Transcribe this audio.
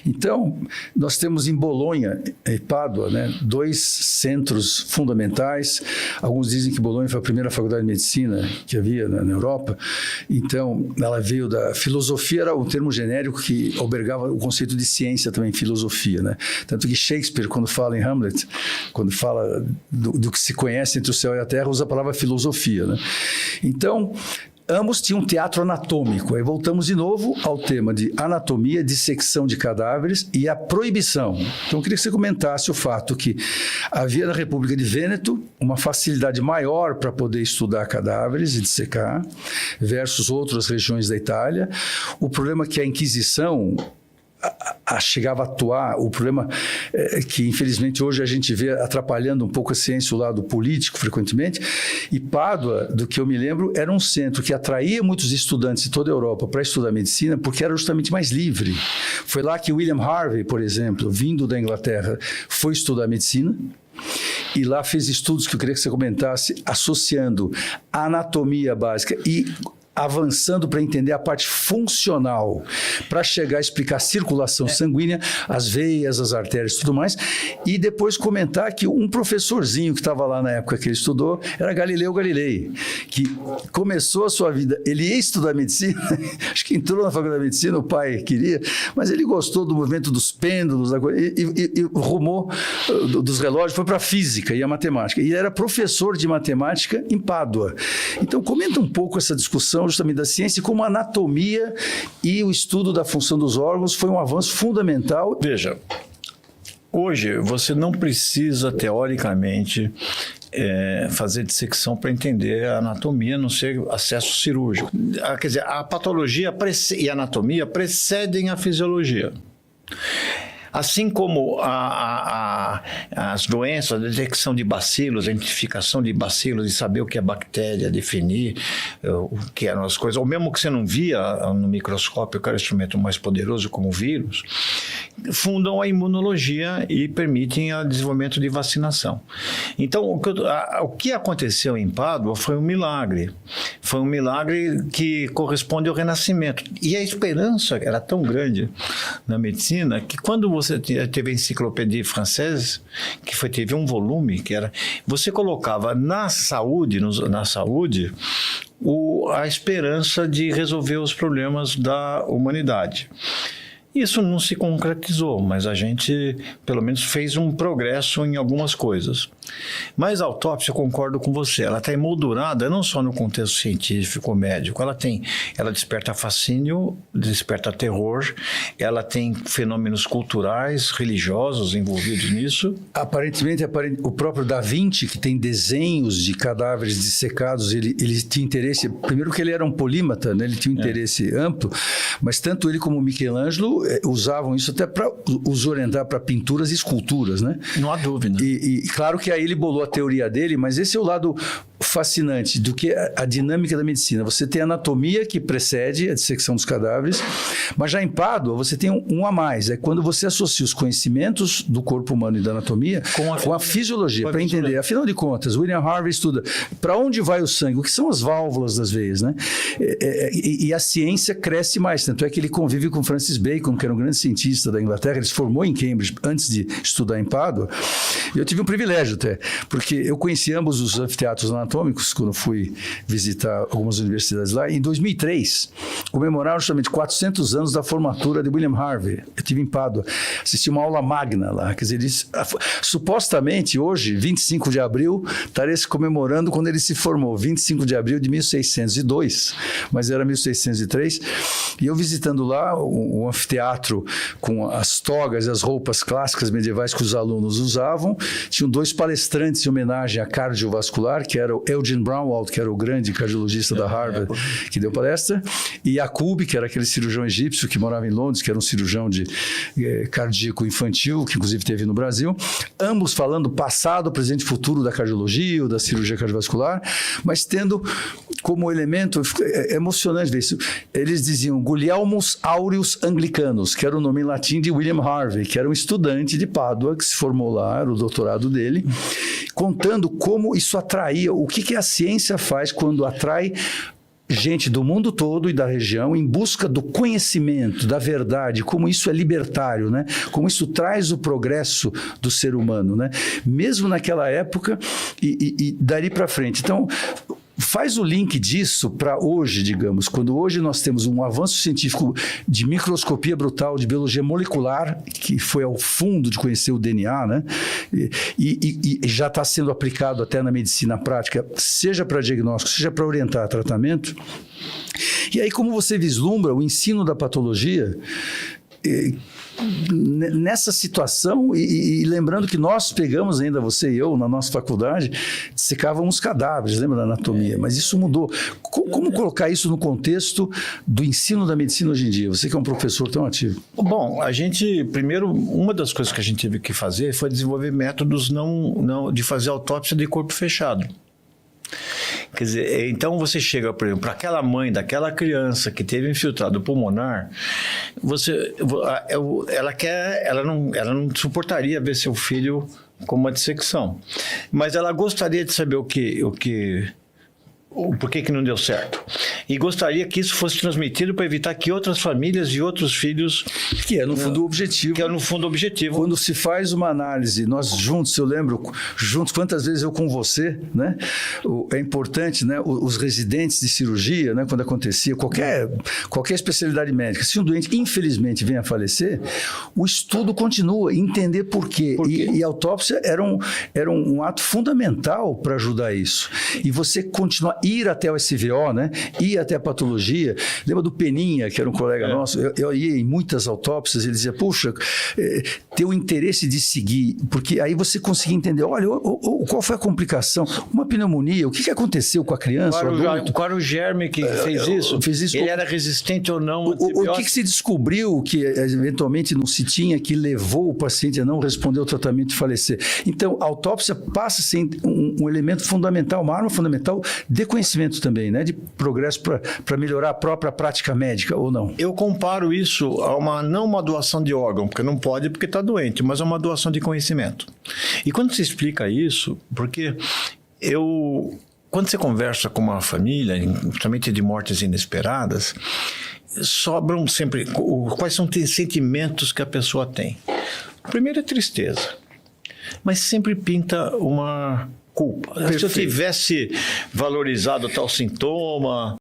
Então, nós temos em Bolonha e Pádua, né, 2 centros fundamentais. Alguns dizem que Bolonha foi a primeira faculdade de medicina que havia na Europa. Então, ela veio da filosofia, era um termo genérico que albergava o conceito de ciência também, filosofia, né? Tanto que Shakespeare, quando fala em Hamlet, quando fala do que se conhece entre o céu e a terra, usa a palavra filosofia, né? Então, ambos tinham um teatro anatômico. Aí voltamos de novo ao tema de anatomia, dissecção de cadáveres e a proibição. Então, eu queria que você comentasse o fato que havia na República de Vêneto uma facilidade maior para poder estudar cadáveres e dissecar, versus outras regiões da Itália. O problema é que a Inquisição chegava a atuar, o problema é que infelizmente hoje a gente vê atrapalhando um pouco a ciência, o lado político frequentemente, e Pádua, do que eu me lembro, era um centro que atraía muitos estudantes de toda a Europa para estudar medicina, porque era justamente mais livre. Foi lá que William Harvey, por exemplo, vindo da Inglaterra, foi estudar medicina, e lá fez estudos que eu queria que você comentasse, associando a anatomia básica e avançando para entender a parte funcional, para chegar a explicar a circulação sanguínea, as veias, as artérias e tudo mais, e depois comentar que um professorzinho que estava lá na época que ele estudou era Galileu Galilei, que começou a sua vida, ele ia estudar medicina, acho que entrou na faculdade de medicina, o pai queria, mas ele gostou do movimento dos pêndulos e rumou dos relógios, foi para a física e a matemática, e era professor de matemática em Pádua. Então comenta um pouco essa discussão justamente da ciência e como a anatomia e o estudo da função dos órgãos foi um avanço fundamental. Veja, hoje você não precisa, teoricamente, fazer dissecção para entender a anatomia, a não ser acesso cirúrgico. Quer dizer, a patologia e a anatomia precedem a fisiologia. Assim como as doenças, a detecção de bacilos, a identificação de bacilos, de saber o que é bactéria, definir o que eram as coisas, ou mesmo que você não via no microscópio, que era o instrumento mais poderoso como o vírus, fundam a imunologia e permitem o desenvolvimento de vacinação. Então, o que aconteceu em Pádua foi um milagre. Foi um milagre que corresponde ao Renascimento. E a esperança era tão grande na medicina que quando você teve a Enciclopédia Française, que teve um volume, que era... Você colocava na saúde a esperança de resolver os problemas da humanidade. Isso não se concretizou, mas a gente, pelo menos, fez um progresso em algumas coisas. Mas a autópsia, eu concordo com você, ela está emoldurada não só no contexto científico, médico, ela desperta fascínio, desperta terror, ela tem fenômenos culturais, religiosos envolvidos nisso. Aparentemente, o próprio Da Vinci, que tem desenhos de cadáveres dissecados, ele tinha interesse, primeiro que ele era um polímata, né? Ele tinha um interesse amplo, mas tanto ele como Michelangelo usavam isso até para os orientar para pinturas e esculturas, né? Não há dúvida. E claro que aí ele bolou a teoria dele, mas esse é o lado fascinante do que a dinâmica da medicina. Você tem a anatomia que precede a dissecção dos cadáveres, mas já em Pádua você tem um a mais, é quando você associa os conhecimentos do corpo humano e da anatomia com a fisiologia, para entender. Afinal de contas, William Harvey estuda para onde vai o sangue, o que são as válvulas das veias, né? E a ciência cresce mais, tanto é que ele convive com Francis Bacon, que era um grande cientista da Inglaterra, ele se formou em Cambridge antes de estudar em Pádua. Eu tive um privilégio até, porque eu conheci ambos os anfiteatros anatômicos quando fui visitar algumas universidades lá. Em 2003, comemoraram justamente 400 anos da formatura de William Harvey. Eu estive em Pádua, assisti uma aula magna lá. Quer dizer, supostamente hoje, 25 de abril, estaria se comemorando quando ele se formou, 25 de abril de 1602, mas era 1603. E eu visitando lá o anfiteatro com as togas e as roupas clássicas medievais que os alunos usavam, tinham 2 palestrantes em homenagem à cardiovascular, que era o Eugene Braunwald, que era o grande cardiologista da Harvard, que deu palestra, e Yacoub, que era aquele cirurgião egípcio que morava em Londres, que era um cirurgião de cardíaco infantil, que inclusive teve no Brasil, ambos falando passado, presente e futuro da cardiologia ou da cirurgia cardiovascular, mas tendo como elemento, é emocionante ver isso, eles diziam Gulielmus Aureus Anglicanus, que era o nome em latim de William Harvey, que era um estudante de Pádua, que se formou lá, era o doutorado dele, contando como isso atraía, o que a ciência faz quando atrai gente do mundo todo e da região em busca do conhecimento, da verdade, como isso é libertário, né? Como isso traz o progresso do ser humano, né? Mesmo naquela época e dali para frente. Então, faz o link disso para hoje, digamos, quando hoje nós temos um avanço científico de microscopia brutal, de biologia molecular, que foi ao fundo de conhecer o DNA, né? E já está sendo aplicado até na medicina prática, seja para diagnóstico, seja para orientar tratamento. E aí, como você vislumbra o ensino da patologia, nessa situação, e lembrando que nós pegamos ainda, você e eu, na nossa faculdade, dissecávamos cadáveres, lembra da anatomia? Mas isso mudou. Como colocar isso no contexto do ensino da medicina hoje em dia? Você que é um professor tão ativo. Bom, primeiro, uma das coisas que a gente teve que fazer foi desenvolver métodos de fazer autópsia de corpo fechado. Quer dizer, então você chega, por exemplo, para aquela mãe daquela criança que teve infiltrado pulmonar, ela não suportaria ver seu filho com uma dissecção, mas ela gostaria de saber por que não deu certo. E gostaria que isso fosse transmitido para evitar que outras famílias e outros filhos... Que é, no fundo, o objetivo. Que é, no fundo, o objetivo. Quando se faz uma análise, nós juntos, eu lembro, quantas vezes eu com você, né? É importante, né? Os residentes de cirurgia, né? Quando acontecia, qualquer especialidade médica, se um doente, infelizmente, vem a falecer, o estudo continua, entender por quê. E a autópsia era um ato fundamental para ajudar isso. E você continuar, ir até o SVO, né? Ir até a patologia. Lembra do Peninha, que era um colega nosso? Eu ia em muitas autópsias, ele dizia, puxa, ter o interesse de seguir, porque aí você conseguia entender, olha, qual foi a complicação? Uma pneumonia, o que aconteceu com a criança? Qual era o germe que fez isso? Ele era resistente ou não? O que se descobriu que eventualmente não se tinha, que levou o paciente a não responder ao tratamento e falecer? Então, a autópsia passa a ser um elemento fundamental, uma arma fundamental de conhecimento também, né? De progresso para melhorar a própria prática médica, ou não? Eu comparo isso a não uma doação de órgão, porque não pode porque está doente, mas a uma doação de conhecimento. E quando se explica isso, porque quando você conversa com uma família, principalmente de mortes inesperadas, sobram sempre... Quais são os sentimentos que a pessoa tem? O primeiro é tristeza, mas sempre pinta uma culpa. Perfeito. Se eu tivesse valorizado tal sintoma...